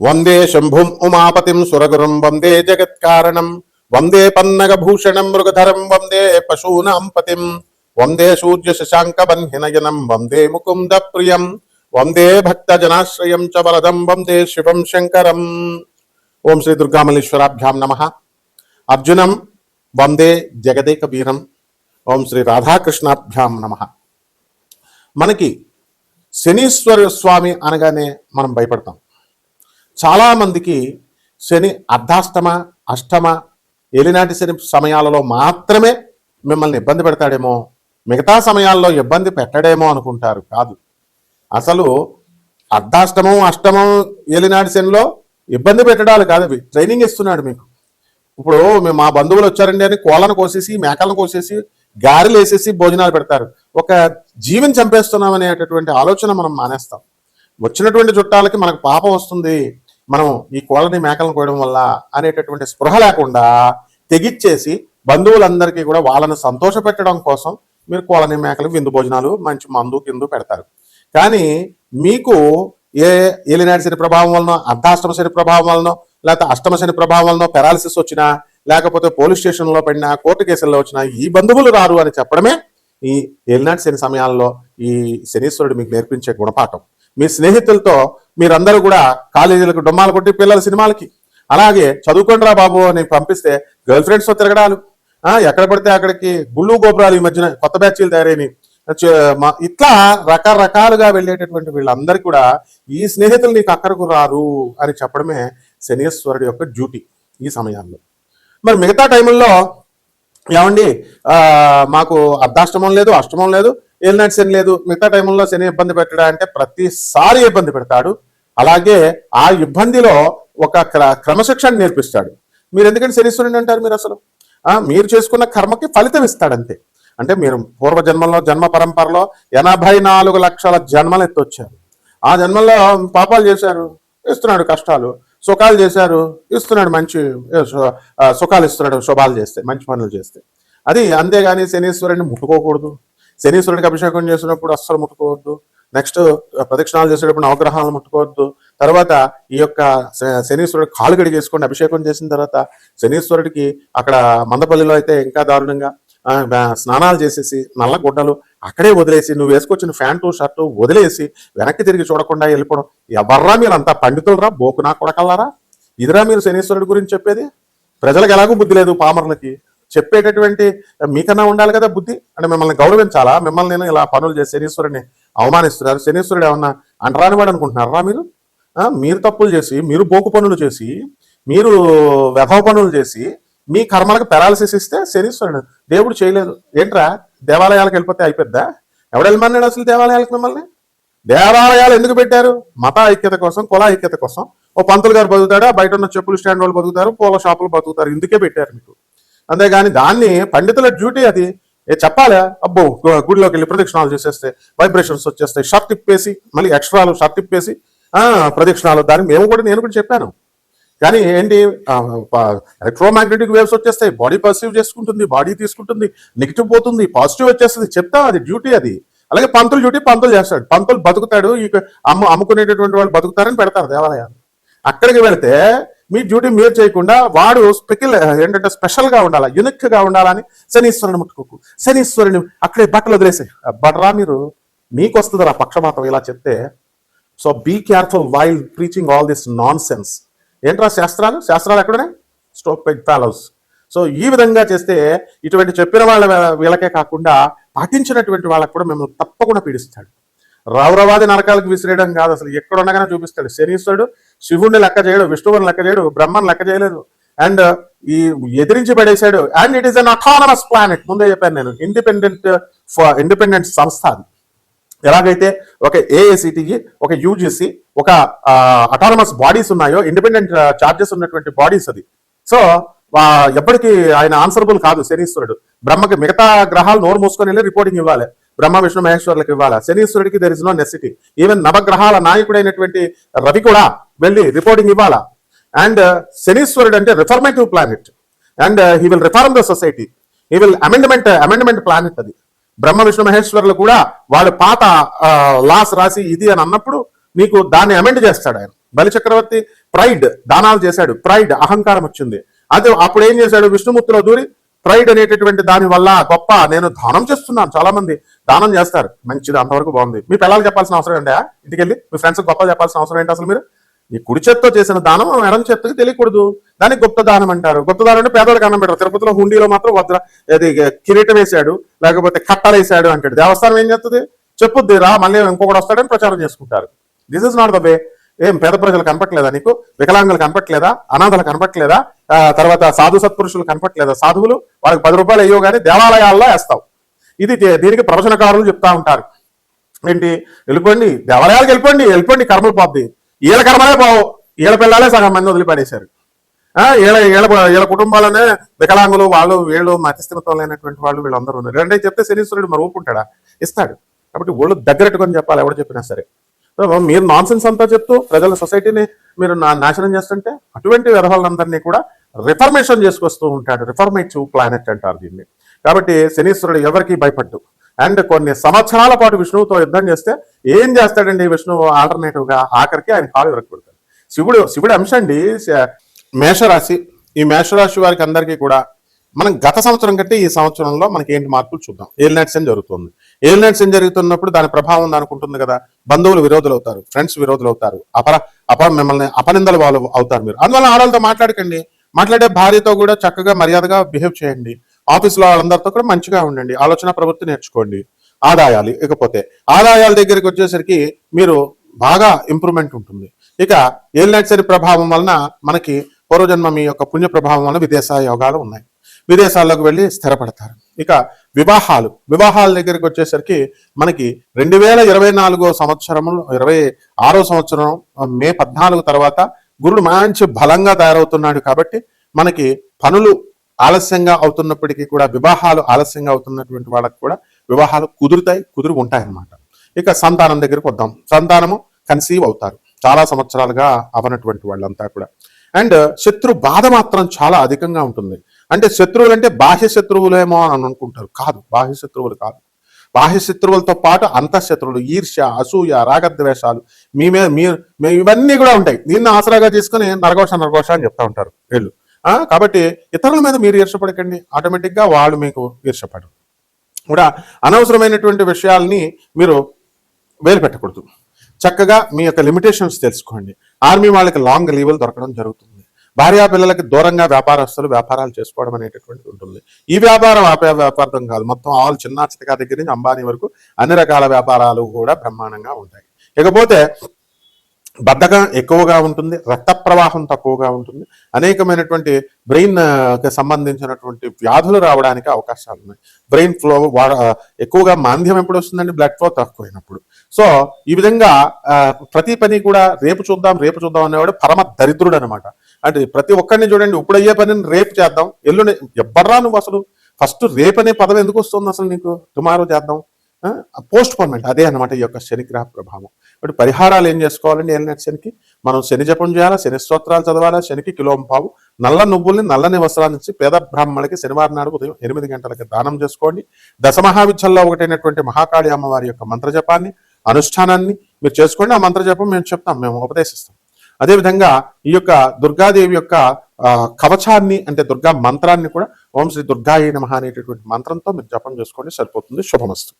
వందే శంభుం ఉమాపతిం సురగురుం వందే జగత్కారణం వందే పన్నగభూషణం మృగధరం వందే పశూనాం పతిం వందే సూర్య శశాంక బన్హినయనం వందే ముకుంద ప్రియం వందే భక్తజనాశ్రయం చ వరదం వందే శివం శంకరం. ఓం శ్రీ దుర్గామల్లేశ్వరాభ్యాం నమః. అర్జునం వందే జగదేక వీరం. ఓం శ్రీ రాధాకృష్ణాభ్యాం నమః. మనకి శనీశ్వర స్వామి అనగానే మనం భయపడతాం. చాలామందికి శని అర్ధాష్టమ అష్టమ ఏలినాటి శని సమయాలలో మాత్రమే మిమ్మల్ని ఇబ్బంది పెడతాడేమో, మిగతా సమయాల్లో ఇబ్బంది పెట్టడేమో అనుకుంటారు. కాదు, అసలు అర్ధాష్టమం అష్టమం ఏలినాటి శనిలో ఇబ్బంది పెట్టడాలు కాదు, అవి ట్రైనింగ్ ఇస్తున్నాడు మీకు. ఇప్పుడు మేము మా బంధువులు వచ్చారండి అని కోళ్ళను కోసేసి మేకలను కోసేసి గారెలు వేసేసి భోజనాలు పెడతారు. ఒక జీవిని చంపేస్తున్నాం అనేటటువంటి ఆలోచన మనం మానేస్తాం. వచ్చినటువంటి చుట్టాలకి మనకు పాపం వస్తుంది, మనం ఈ కోళ్ళని మేకలను కోయడం వల్ల అనేటటువంటి స్పృహ లేకుండా తెగిచ్చేసి బంధువులందరికీ కూడా వాళ్ళని సంతోష పెట్టడం కోసం మీరు కోళ్ళని మేకలు విందు భోజనాలు మంచి మందు కిందు పెడతారు. కానీ మీకు ఏ ఏలినాటి శని ప్రభావం వలన, అర్ధాష్టమ శని ప్రభావం వలన, లేకపోతే అష్టమ శని ప్రభావం వలన పెరాలసిస్ వచ్చినా, లేకపోతే పోలీస్ స్టేషన్లో పడినా, కోర్టు కేసుల్లో వచ్చినా ఈ బంధువులు రారు అని చెప్పడమే ఈ ఏలినాటి శని సమయాల్లో ఈ శనీశ్వరుడు మీకు నేర్పించే గుణపాఠం. మీ స్నేహితులతో మీరందరూ కూడా కాలేజీలకు డొమ్మాలు కొట్టి పిల్లల సినిమాలకి, అలాగే చదువుకోండిరా బాబు అని పంపిస్తే గర్ల్ ఫ్రెండ్స్తో తిరగడాలు, ఎక్కడ పడితే అక్కడికి గుళ్ళు గోపురాలు, ఈ మధ్యన కొత్త బ్యాచ్లు తయారైనవి, ఇట్లా రకరకాలుగా వెళ్ళేటటువంటి వీళ్ళందరికీ కూడా ఈ స్నేహితులు నీకు అక్కడకు రారు అని చెప్పడమే శనీశ్వరుడి యొక్క డ్యూటీ ఈ సమయాల్లో. మరి మిగతా టైంలో ఏమండి మాకు అర్ధాష్టమం లేదు, అష్టమం లేదు, ఏలినాటి శని లేదు, మిగతా టైంలో శని ఇబ్బంది పెట్టడా అంటే ప్రతిసారి ఇబ్బంది పెడతాడు. అలాగే ఆ ఇబ్బందిలో ఒక క్రమశిక్షణ నేర్పిస్తాడు. మీరు ఎందుకంటే శనీశ్వరుని అంటారు? మీరు అసలు మీరు చేసుకున్న కర్మకి ఫలితం ఇస్తాడంతే. అంటే మీరు పూర్వజన్మలో జన్మ పరంపరలో 84 లక్షల జన్మలు ఎత్తొచ్చారు. ఆ జన్మల్లో పాపాలు చేశారు, ఇస్తున్నాడు కష్టాలు, సుఖాలు చేశారు, ఇస్తున్నాడు మంచి సుఖాలు ఇస్తున్నాడు, శుభాలు చేస్తే, మంచి పనులు చేస్తే. అది అంతేగాని శనీశ్వరుని ముట్టుకోకూడదు. శనీశ్వరుడికి అభిషేకం చేసినప్పుడు అస్సలు ముట్టుకోవద్దు. నెక్స్ట్ ప్రదక్షిణాలు చేసేటప్పుడు నవగ్రహాలను ముట్టుకోవద్దు. తర్వాత ఈ యొక్క శనీశ్వరుడు కాలు గడిగేసుకోండి. అభిషేకం చేసిన తర్వాత శనీశ్వరుడికి అక్కడ మందపల్లిలో అయితే ఇంకా దారుణంగా స్నానాలు చేసేసి నల్ల గుడ్డలు అక్కడే వదిలేసి, నువ్వు వేసుకొచ్చిన ప్యాంటు షర్టు వదిలేసి వెనక్కి తిరిగి చూడకుండా వెళ్ళిపోవడం. ఎవర్రా మీరు అంతా పండితులరా, బోకునా కొడకల్లారా? ఇదిరా మీరు శనీశ్వరుడి గురించి చెప్పేది? ప్రజలకు ఎలాగూ బుద్ధి లేదు, పామరులకి చెప్పేటటువంటి మీకన్నా ఉండాలి కదా బుద్ధి. అంటే మిమ్మల్ని గౌరవించాలా? మిమ్మల్ని నేను ఇలా పనులు చేసి శనీశ్వరుడిని అవమానిస్తున్నారు. శనీశ్వరుడు ఏమన్నా అంటరాని వాడు అనుకుంటున్నారా మీరు? మీరు తప్పులు చేసి, మీరు బోకు పనులు చేసి, మీరు వ్యభవ పనులు చేసి మీ కర్మలకు పెరాలసిస్ ఇస్తే శనీశ్వరుడు దేవుడు చేయలేదు. ఏంట్రా దేవాలయాలకు వెళ్ళిపోతే అయిపోద్దా? ఎవడు వెళ్ళమన్నాడు అసలు దేవాలయాలకు మిమ్మల్ని? దేవాలయాలు ఎందుకు పెట్టారు? మత ఐక్యత కోసం, కుల ఐక్యత కోసం. ఓ పంతులు గారు బతుకుతాడా, బయట ఉన్న చెప్పులు స్టాండ్ వాళ్ళు బతుకుతారు, పూల షాపులు బతుకుతారు. ఇందుకే పెట్టారు మీకు. అంతేగాని దాన్ని పండితుల డ్యూటీ అది చెప్పాలా? అబ్బో గుడిలోకి వెళ్ళి ప్రదక్షిణాలు చేసేస్తే వైబ్రేషన్స్ వచ్చేస్తాయి, షర్ట్ ఇప్పేసి మళ్ళీ ఎక్స్ట్రాలు షర్ట్ ఇప్పేసి ప్రదక్షిణాలు. దాన్ని నేను కూడా చెప్పాను. కానీ ఏంటి, ఎలక్ట్రోమాగ్నెటిక్ వేవ్స్ వచ్చేస్తాయి, బాడీ పర్సీవ్ చేసుకుంటుంది, బాడీ తీసుకుంటుంది, నెగిటివ్ పోతుంది, పాజిటివ్ వచ్చేస్తుంది. చెప్తాం, అది డ్యూటీ అది. అలాగే పంతులు డ్యూటీ పంతులు చేస్తాడు. పంతులు బతుకుతాడు, ఇక అమ్ముకునేటటువంటి వాళ్ళు బతుకుతారని పెడతారు దేవాలయాలు. అక్కడికి వెళితే మీ డ్యూటీ మీరు చేయకుండా వాడు ఏంటంటే స్పెషల్గా ఉండాలా, యూనిక్గా ఉండాలని శనీశ్వరుని ముట్టుకోకు, శనీశ్వరుని అక్కడే బట్టలు వదిలేసాయి. బట్రా మీరు, మీకు వస్తుంది రా పక్షపాతం ఇలా చెప్తే. So be careful while preaching all this nonsense. ఏంట్రా శాస్త్రాలు ఎక్కడనే? Stupid fellows. సో ఈ విధంగా చేస్తే ఇటువంటి చెప్పిన వీళ్ళకే కాకుండా పాటించినటువంటి వాళ్ళకు కూడా మిమ్మల్ని తప్పకుండా పీడిస్తాడు. రౌరవాది నరకాలకు విసిరేయడం కాదు, అసలు ఎక్కడ ఉండగానే చూపిస్తాడు. శనీశ్వరుడు శివుడిని లెక్క చేయడు, విష్ణువుని లెక్క చేయడు, బ్రహ్మను లెక్క చేయలేదు, అండ్ ఈ ఎదిరించి పడేశాడు. And it is an autonomous planet. ముందే చెప్పాను నేను, ఇండిపెండెంట్ సంస్థ అది. ఎలాగైతే ఒక ఏఐసిటికి, ఒక యూజిసి, ఒక అటానమస్ బాడీస్ ఉన్నాయో, ఇండిపెండెంట్ చార్జెస్ ఉన్నటువంటి బాడీస్ అది. సో ఎప్పటికీ ఆయన ఆన్సరబుల్ కాదు శనీశ్వరుడు. బ్రహ్మకి మిగతా గ్రహాలు నోరు మూసుకొని వెళ్ళి రిపోర్టింగ్ ఇవ్వాలి, బ్రహ్మ విష్ణు మహేశ్వరులకు ఇవ్వాలి. శనీశ్వరుడికి there is no necessity. Even నవగ్రహాల నాయకుడైనటువంటి రవి కూడా వెళ్ళి రిపోర్టింగ్ ఇవ్వాలా. అండ్ శనీశ్వరుడు అంటే reformative planet, and he will reform the society, he will amendment planet అది. బ్రహ్మ విష్ణు మహేశ్వరులు కూడా వాళ్ళు పాత లాస్ రాసి ఇది అని అన్నప్పుడు నీకు దాన్ని అమెండ్ చేస్తాడు ఆయన. బలి చక్రవర్తి ప్రైడ్ దానాలు చేశాడు, ప్రైడ్ అహంకారం వచ్చింది. అదే అప్పుడు ఏం చేశాడు, విష్ణుమూర్తిలో దూరి ప్రైడ్ అనేటటువంటి దాని వల్ల గొప్ప నేను దానం చేస్తున్నాను, చాలా మంది దానం చేస్తారు, మంచిది, అంతవరకు బాగుంది. మీ పిల్లలు చెప్పాల్సిన అవసరం ఏంటా, ఇంటికెళ్ళి మీ ఫ్రెండ్స్ గొప్ప చెప్పాల్సిన అవసరం ఏంటి అసలు? మీరు ఈ కుడి చేత్తో చేసిన దానం ఎడం చేత్తకి తెలియకూడదు, దానికి గుప్త దానం అంటారు. గుప్త దానం అంటే పేదవాళ్ళకి అన్నం పెట్టారు. తిరుపతిలో హుండీలో మాత్రం వద్ద అది కిరీటం వేశాడు, లేకపోతే కట్టలు వేసాడు అంటాడు. దేవస్థానం ఏం చేస్తుంది, చెప్పుద్ది రా మళ్ళీ ఇంకొకటి వస్తాడని ప్రచారం చేసుకుంటారు. This is not the way. ఏం పేద ప్రజలు కనపట్లేదా నీకు, వికలాంగులు కనపట్లేదా, అనాథలు కనపట్లేదా, తర్వాత సాధు సత్పురుషులు కనపట్లేదా? సాధువులు వాళ్ళకి 10 రూపాయలు అయ్యో కానీ దేవాలయాల్లో వేస్తావు. ఇది దీనికి ప్రవచనకారులు చెప్తా ఉంటారు. ఏంటి, వెళ్ళిపోండి దేవాలయాలకు, వెళ్ళిపోండి కర్మలు పోద్ది. వీళ్ళ కర్మలే పోవు, వీళ్ళ పిల్లలే సగం మంది వదిలిపడేశారు. వీళ్ళ కుటుంబాలనే వికలాంగులు, వాళ్ళు వీళ్ళు మతిస్థిమితం లేనటువంటి వాళ్ళు వీళ్ళందరూ ఉన్నారు. రెండే చెప్తే శనీశ్వరుడు మరి ఊపుకుంటాడా, ఇస్తాడు. కాబట్టి ఒళ్ళు దగ్గరెట్టుకొని చెప్పాలి ఎవరు చెప్పినా సరే. మీరు నాన్ సెన్స్ అంతా చెప్తూ ప్రజల సొసైటీని మీరు నాశనం చేస్తుంటే అటువంటి వ్యవహారాలందరినీ కూడా రిఫర్మేషన్ చేసుకొస్తూ ఉంటాడు. రిఫర్మేటివ్ ప్లానెట్ అంటారు దీన్ని. కాబట్టి శనీశ్వరుడు ఎవరికి భయపడ్డు. అండ్ కొన్ని సంవత్సరాల పాటు విష్ణువుతో యుద్ధం చేస్తే ఏం చేస్తాడండి విష్ణువు, ఆల్టర్నేటివ్ గా ఆఖరికి ఆయన కాలు విరగొడతాడు. శివుడు అంశ అండి మేషరాశి. ఈ మేషరాశి వారికి అందరికీ కూడా మనం గత సంవత్సరం కంటే ఈ సంవత్సరంలో మనకి ఏంటి మార్పులు చూద్దాం. ఏలినాటి శని జరుగుతుంది. ఏలినాటి శని జరుగుతున్నప్పుడు దాని ప్రభావం దానికి ఉంటుంది కదా. బంధువులు విరోధులు అవుతారు, ఫ్రెండ్స్ విరోధులు అవుతారు, మిమ్మల్ని అపనిందలు వాళ్ళు అవుతారు. మీరు అందువల్ల ఆడవాళ్ళతో మాట్లాడకండి. మాట్లాడే భార్యతో కూడా చక్కగా మర్యాదగా బిహేవ్ చేయండి. ఆఫీసులో వాళ్ళందరితో కూడా మంచిగా ఉండండి. ఆలోచన ప్రవృత్తి నేర్చుకోండి. ఆదాయాలు, ఇకపోతే ఆదాయాల దగ్గరికి వచ్చేసరికి మీరు బాగా ఇంప్రూవ్మెంట్ ఉంటుంది. ఇక ఏలినాటి శని ప్రభావం వలన మనకి పూర్వజన్మ మీ యొక్క పుణ్య ప్రభావం వలన విదేశ యోగాలు ఉన్నాయి. విదేశాల్లోకి వెళ్ళి స్థిరపడతారు. ఇక వివాహాల దగ్గరికి వచ్చేసరికి మనకి 2024 సంవత్సరంలో 26వ సంవత్సరం మే 14 తర్వాత గురుడు మంచి బలంగా తయారవుతున్నాడు. కాబట్టి మనకి పనులు ఆలస్యంగా అవుతున్నప్పటికీ కూడా వివాహాలు ఆలస్యంగా అవుతున్నటువంటి వాళ్ళకి కూడా వివాహాలు కుదురు ఉంటాయన్నమాట. ఇక సంతానం దగ్గరికి వద్దాం. సంతానము కన్సీవ్ అవుతారు, చాలా సంవత్సరాలుగా అవనటువంటి వాళ్ళంతా కూడా. అండ్ శత్రు బాధ మాత్రం చాలా అధికంగా ఉంటుంది. అంటే శత్రువులు అంటే బాహ్య శత్రువులేమో అని అనుకుంటారు, కాదు, బాహ్య శత్రువులు కాదు. బాహ్య శత్రువులతో పాటు అంతఃశత్రువులు, ఈర్ష్య, అసూయ, రాగద్వేషాలు మీ మీద ఇవన్నీ కూడా ఉంటాయి. దీన్ని ఆసరాగా తీసుకుని నరఘోష అని చెప్తా ఉంటారు వీళ్ళు. కాబట్టి ఇతరుల మీద మీరు ఈర్షపడకండి, ఆటోమేటిక్గా వాళ్ళు మీకు ఈర్షపడరు. కూడా అనవసరమైనటువంటి విషయాల్ని మీరు వేలు పెట్టకూడదు. చక్కగా మీ యొక్క లిమిటేషన్స్ తెలుసుకోండి. ఆర్మీ వాళ్ళకి లాంగ్ లీవులు దొరకడం జరుగుతుంది. భార్యా పిల్లలకి దూరంగా వ్యాపారస్తులు వ్యాపారాలు చేసుకోవడం అనేటటువంటిది ఉంటుంది. ఈ వ్యాపారం కాదు, మొత్తం ఆల్ చిన్న చితకా దగ్గర నుంచి అంబానీ వరకు అన్ని రకాల వ్యాపారాలు కూడా బ్రహ్మాండంగా ఉంటాయి. ఇకపోతే బద్ధకం ఎక్కువగా ఉంటుంది, రక్త ప్రవాహం తక్కువగా ఉంటుంది, అనేకమైనటువంటి బ్రెయిన్ కి సంబంధించినటువంటి వ్యాధులు రావడానికి అవకాశాలు ఉన్నాయి. బ్రెయిన్ ఫ్లో ఎక్కువగా మాంద్యం ఎప్పుడు వస్తుందండి, బ్లడ్ ఫ్లో తక్కువైనప్పుడు. సో ఈ విధంగా ప్రతి పని కూడా రేపు చూద్దాం అనేవాడు పరమ దరిద్రుడు అనమాట. అంటే ప్రతి ఒక్కరిని చూడండి, ఇప్పుడు అయ్యే పనిని రేపు చేద్దాం, ఎల్లుండి ఎవ్వరా నువ్వు అసలు, ఫస్ట్ రేపు అనే పదం ఎందుకు వస్తుంది అసలు నీకు, టుమారో చేద్దాం, పోస్ట్ పోన్మెంట్. అదే అనమాట ఈ యొక్క శనిగ్రహ ప్రభావం. ఇప్పుడు పరిహారాలు ఏం చేసుకోవాలండి ఏలినాటి శనికి? మనం శని జపం చేయాలా, శని స్తోత్రాలు చదవాలా, శనికి కిలోంపావు నల్ల నువ్వుల్ని నల్లని వస్త్రాన్నిచ్చి పేద బ్రాహ్మణులకి శనివారం నాడు ఉదయం 8 గంటలకి దానం చేసుకోండి. దశమహావిద్యల్లో ఒకటైనటువంటి మహాకాళి అమ్మవారి యొక్క మంత్రజపాన్ని, అనుష్ఠానాన్ని మీరు చేసుకోండి. ఆ మంత్రజపం మేము చెప్తాం, మేము ఉపదేశిస్తాం. అదేవిధంగా ఈ యొక్క దుర్గాదేవి యొక్క కవచాన్ని అంటే దుర్గా మంత్రాన్ని కూడా ఓం శ్రీ దుర్గాయ నమః అనేటటువంటి మంత్రంతో మీరు జపం చేసుకోండి, సరిపోతుంది. శుభమస్తు.